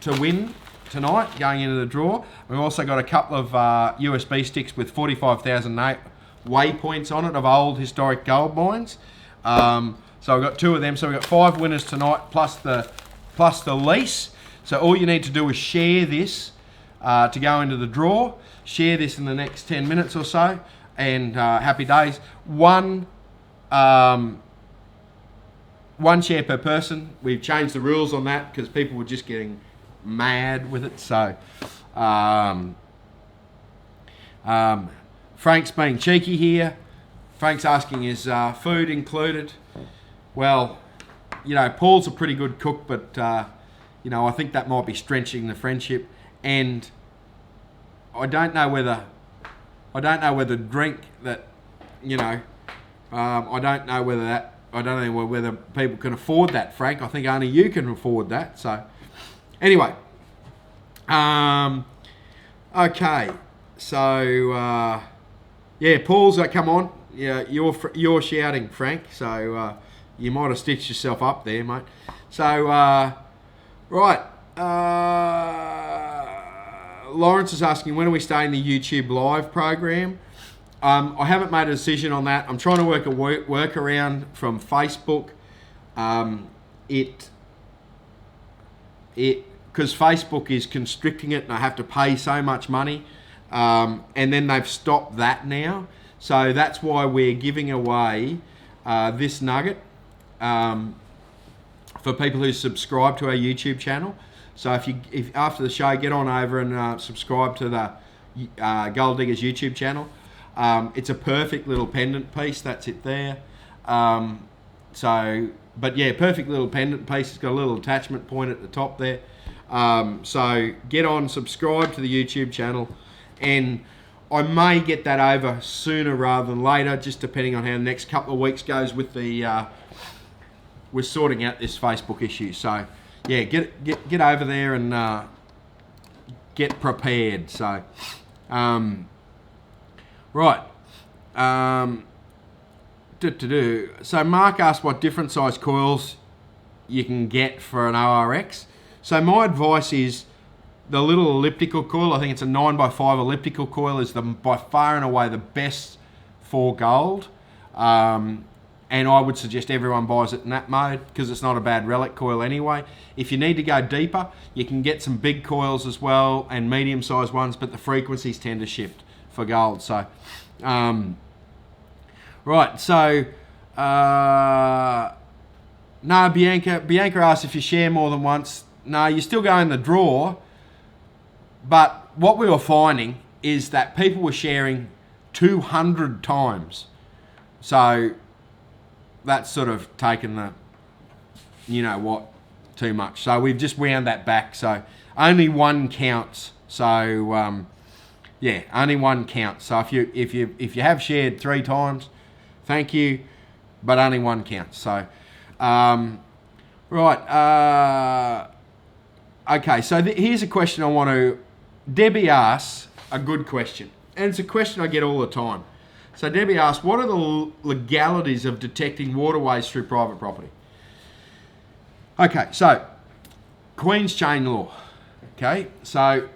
to win tonight, going into the draw. We've also got a couple of USB sticks with 45,000 waypoints on it of old historic gold mines. So we've got 2 of them. So we've got 5 winners tonight plus the lease. So all you need to do is share this to go into the draw. Share this in the next 10 minutes or so, and happy days. One share per person. We've changed the rules on that because people were just getting mad with it. So Frank's being cheeky here. Frank's asking, is food included? Well, Paul's a pretty good cook, but I think that might be stretching the friendship. And I don't know whether drink that, I don't know whether people can afford that, Frank. I think only you can afford that. So anyway, okay. So Paul's come on. Yeah, you're shouting, Frank. So you might have stitched yourself up there, mate. So right. Lawrence is asking, when are we starting the YouTube live program? I haven't made a decision on that. I'm trying to work a workaround from Facebook. Because Facebook is constricting it, and I have to pay so much money, and then they've stopped that now. So that's why we're giving away this nugget for people who subscribe to our YouTube channel. So if after the show, get on over and subscribe to the Gold Diggers YouTube channel. It's a perfect little pendant piece. That's it there. Perfect little pendant piece. It's got a little attachment point at the top there. So get on, subscribe to the YouTube channel, and I may get that over sooner rather than later, just depending on how the next couple of weeks goes with the we're sorting out this Facebook issue. So yeah, get over there and get prepared. So right. So Mark asked what different size coils you can get for an ORX. So my advice is the little elliptical coil. I think it's a 9x5 elliptical coil is by far and away the best for gold. And I would suggest everyone buys it in that mode because it's not a bad relic coil anyway. If you need to go deeper, you can get some big coils as well and medium-sized ones, but the frequencies tend to shift for gold. So, right. So, no, Bianca asked if you share more than once. No, you still go in the draw. But what we were finding is that people were sharing 200 times. So that's sort of taken the, you know what, too much. So we've just wound that back. So only one counts. So yeah, only one counts. So if you have shared 3 times, thank you, but only one counts. So right. Okay. So here's a question I want to. Debbie asks a good question, and it's a question I get all the time. So Debbie asks, what are the legalities of detecting waterways through private property? Okay, so Queen's chain law. Okay, so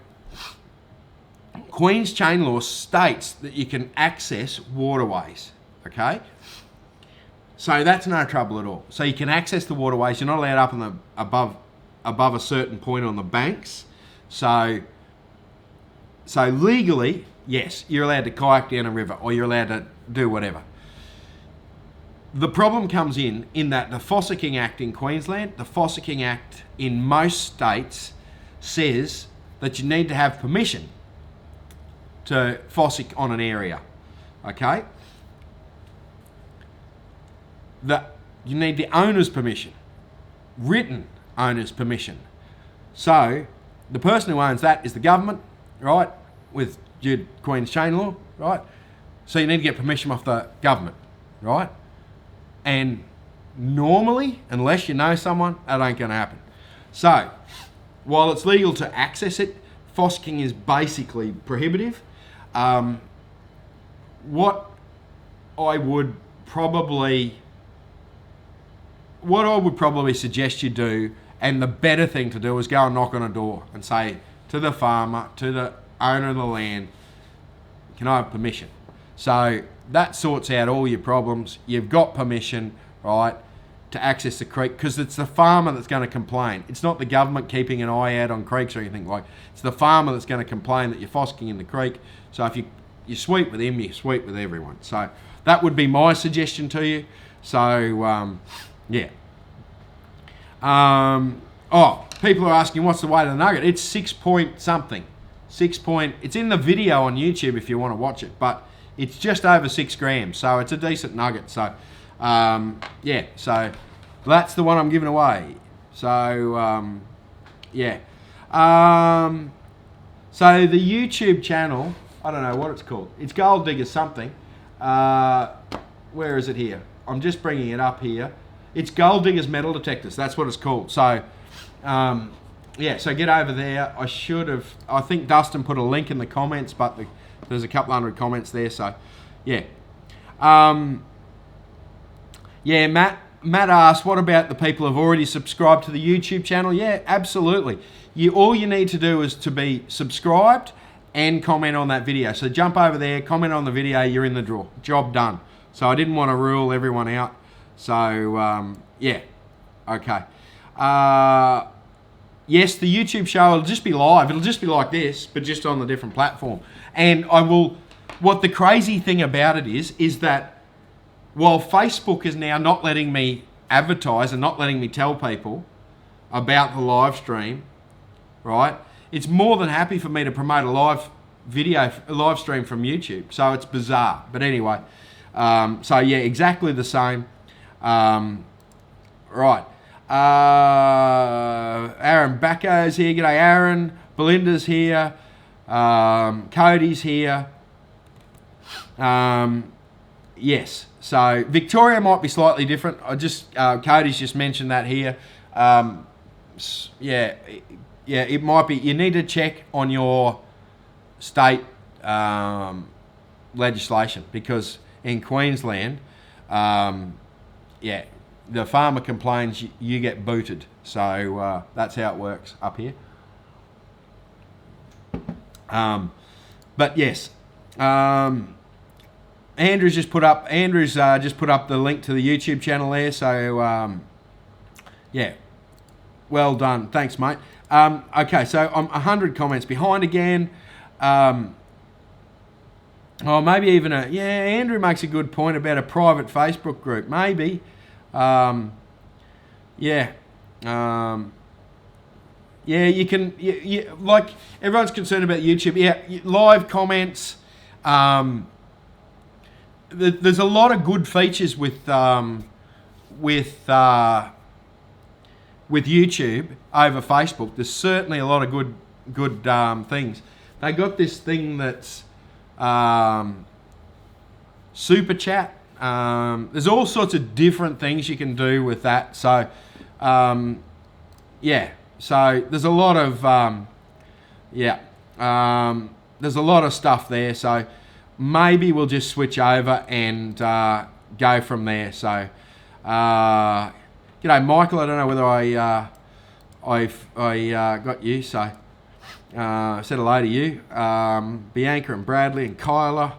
Queen's chain law states that you can access waterways. Okay, so that's no trouble at all. So you can access the waterways. You're not allowed up on the above a certain point on the banks. So legally, yes, you're allowed to kayak down a river, or you're allowed to do whatever. The problem comes in that the Fossicking Act in Queensland, the Fossicking Act in most states says that you need to have permission to fossick on an area. Okay? You need the owner's permission, written owner's permission. So the person who owns that is the government, right? With your Queen's chain law, right? So you need to get permission off the government, right? And normally, unless you know someone, that ain't going to happen. So while it's legal to access it, fossicking is basically prohibitive. What I would probably suggest you do, and the better thing to do, is go and knock on a door and say to the farmer, to the owner of the land, can I have permission? So that sorts out all your problems. You've got permission, right, to access the creek, because it's the farmer that's going to complain. It's not the government keeping an eye out on creeks or anything like. It's the farmer that's going to complain that you're fossicking in the creek. So if you sweep with him, you sweep with everyone. So that would be my suggestion to you. So yeah. People are asking what's the weight of the nugget. It's 6 point something. It's in the video on YouTube if you want to watch it, but it's just over 6 grams, so it's a decent nugget. So yeah, so that's the one I'm giving away. So yeah. So the YouTube channel, I don't know what it's called. It's Gold Digger something. Where is it here? I'm just bringing it up here. It's Gold Diggers Metal Detectors. That's what it's called. So yeah, so get over there. I think Dustin put a link in the comments, but there's a couple hundred comments there. So yeah. Yeah, Matt asked, what about the people who've already subscribed to the YouTube channel? Yeah, absolutely. All you need to do is to be subscribed and comment on that video. So jump over there, comment on the video, you're in the draw. Job done. So I didn't want to rule everyone out. So yeah, okay. Yes, the YouTube show will just be live. It'll just be like this, but just on a different platform. And what the crazy thing about it is that while Facebook is now not letting me advertise and not letting me tell people about the live stream, right? It's more than happy for me to promote a live stream from YouTube. So it's bizarre. But anyway, so yeah, exactly the same. Right. Aaron Bacco's here. G'day, Aaron. Belinda's here. Cody's here. Yes. So Victoria might be slightly different. Cody's just mentioned that here. Yeah, it might be. You need to check on your state legislation, because in Queensland, yeah, the farmer complains, you get booted. So that's how it works up here. But yes, Andrew's just put up the link to the YouTube channel there. So yeah, well done. Thanks, mate. Okay, so I'm 100 comments behind again. Oh, maybe even Andrew makes a good point about a private Facebook group. Maybe. You can, like, everyone's concerned about YouTube. Yeah, live comments. There's a lot of good features with YouTube over Facebook. There's certainly a lot of good things. They got this thing that's super chat. There's all sorts of different things you can do with that. So, So there's a lot of there's a lot of stuff there. So maybe we'll just switch over and go from there. So, g'day, Michael. I don't know whether I got you. So said hello to you, Bianca and Bradley and Kyla,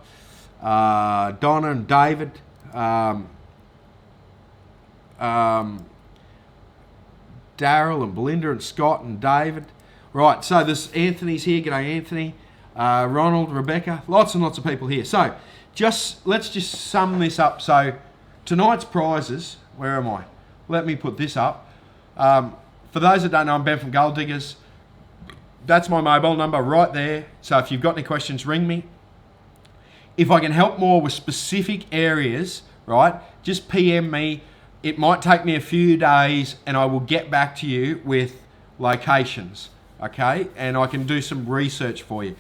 Donna and David. Daryl and Belinda and Scott and David. Right, so there's Anthony's here. G'day, Anthony. Ronald, Rebecca. Lots and lots of people here. So let's just sum this up. So tonight's prizes, where am I? Let me put this up. For those that don't know, I'm Ben from Gold Diggers. That's my mobile number right there. So if you've got any questions, ring me. If I can help more with specific areas, right, just PM me. It might take me a few days and I will get back to you with locations, okay? And I can do some research for you.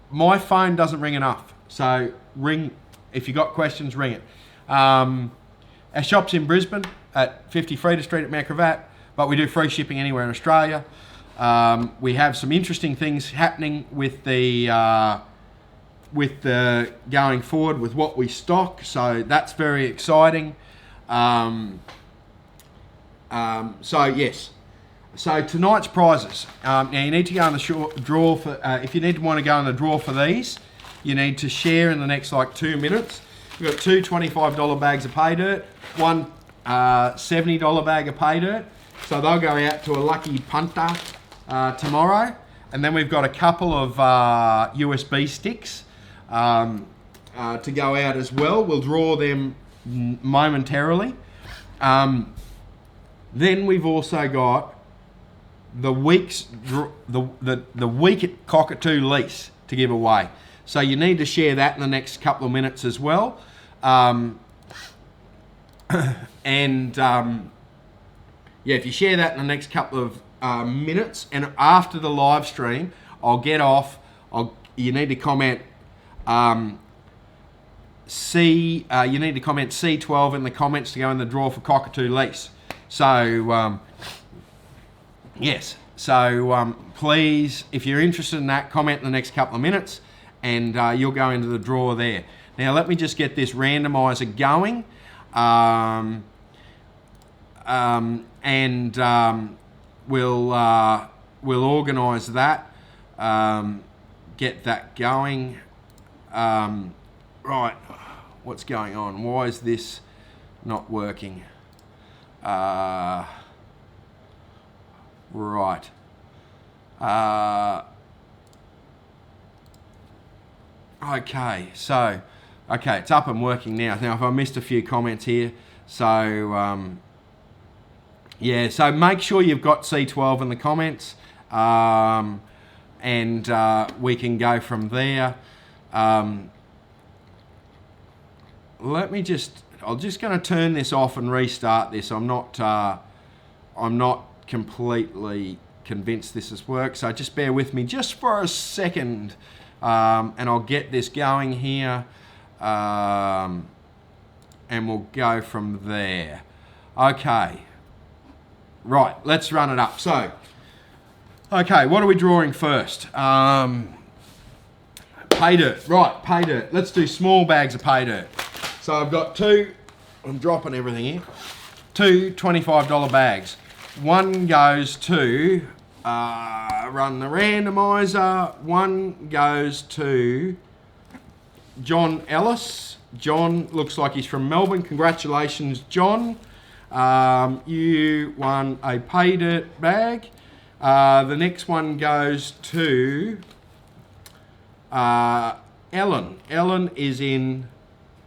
My phone doesn't ring enough, so ring. If you've got questions, ring it. Our shop's in Brisbane at 50 Freda Street at Mount Gravatt, but we do free shipping anywhere in Australia. We have some interesting things happening with the going forward with what we stock, so that's very exciting. So yes, so tonight's prizes. Now you need to go in the draw for. If you want to go in the draw for these, you need to share in the next like 2 minutes. We've got two $25 bags of Paydirt, one $70 bag of Paydirt. So they'll go out to a lucky punter tomorrow, and then we've got a couple of USB sticks to go out as well. We'll draw them momentarily. Then we've also got the week at Cockatoo Lease to give away. So you need to share that in the next couple of minutes as well. If you share that in the next couple of minutes, and after the live stream, I'll get off. You need to comment. You need to comment C12 in the comments to go in the draw for Cockatoo Lease. So, yes. So, please, if you're interested in that, comment in the next couple of minutes and you'll go into the draw there. Now, let me just get this randomizer going. We'll organise that. Get that going. Right, what's going on? Why is this not working? Right. Okay, so, it's up and working now. Now, if I missed a few comments here, so, so make sure you've got C12 in the comments, and we can go from there. I'm just going to turn this off and restart this. I'm not completely convinced this has worked, so just bear with me just for a second, and I'll get this going here, and we'll go from there. Okay, right, let's run it up. So, okay, what are we drawing first? Paydirt, right, Paydirt. Let's do small bags of Paydirt. So I've got two, I'm dropping everything here, two $25 bags. One goes to, run the randomizer, one goes to John Ellis. John looks like he's from Melbourne. Congratulations, John. You won a Paydirt bag. The next one goes to Ellen. Ellen is in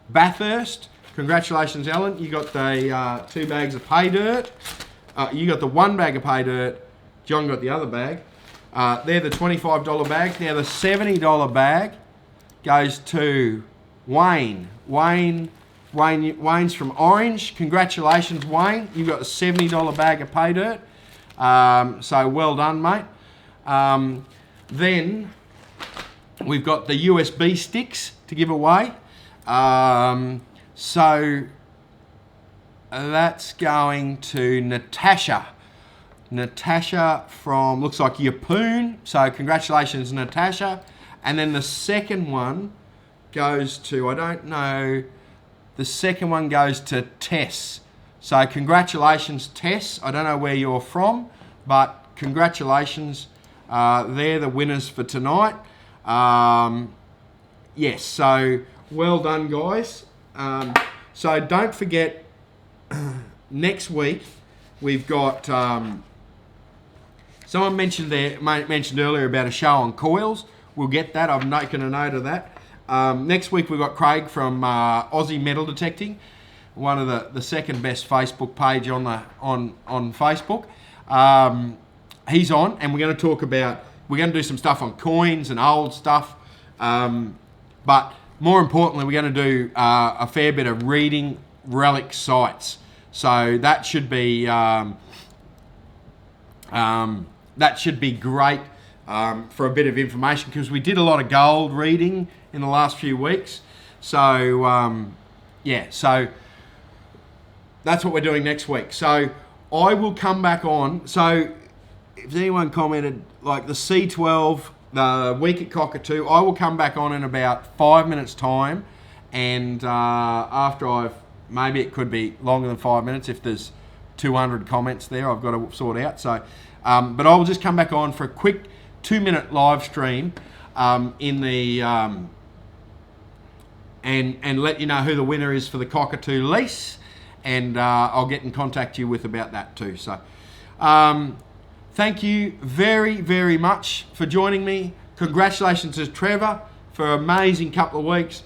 Bathurst. Congratulations, Ellen. You got the 2 bags of Paydirt. You got the 1 bag of Paydirt. John got the other bag. They're the $25 bags. Now the $70 bag goes to Wayne. Wayne's from Orange. Congratulations, Wayne. You got a $70 bag of Paydirt. So well done, mate. Then we've got the USB sticks to give away. So that's going to Natasha. Natasha from, looks like Yapoon. So congratulations, Natasha. And then the second one goes to, I don't know, the second one goes to Tess. So congratulations, Tess. I don't know where you're from, but congratulations. They're the winners for tonight. Yes, so well done, guys. So don't forget, next week we've got, someone mentioned earlier about a show on coils. We'll get that. I've taken a note of that. Next week we've got Craig from Aussie Metal Detecting, one of the second best Facebook page on Facebook. He's on, and we're going to do some stuff on coins and old stuff. But more importantly, we're going to do a fair bit of reading relic sites. So that should be great for a bit of information, because we did a lot of gold reading in the last few weeks. So so that's what we're doing next week. So I will come back on. So if anyone commented, like the C12, the week at Cockatoo, I will come back on in about 5 minutes time, and after maybe it could be longer than 5 minutes if there's 200 comments there I've got to sort out. So but I will just come back on for a quick 2-minute live stream in the and let you know who the winner is for the Cockatoo Lease, and I'll get in contact you with about that too. So thank you very, very much for joining me. Congratulations to Trevor for an amazing couple of weeks.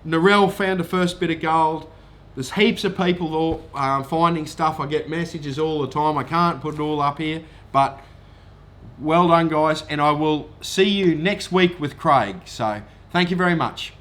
Narelle found the first bit of gold. There's heaps of people finding stuff. I get messages all the time. I can't put it all up here, but well done, guys. And I will see you next week with Craig. So thank you very much.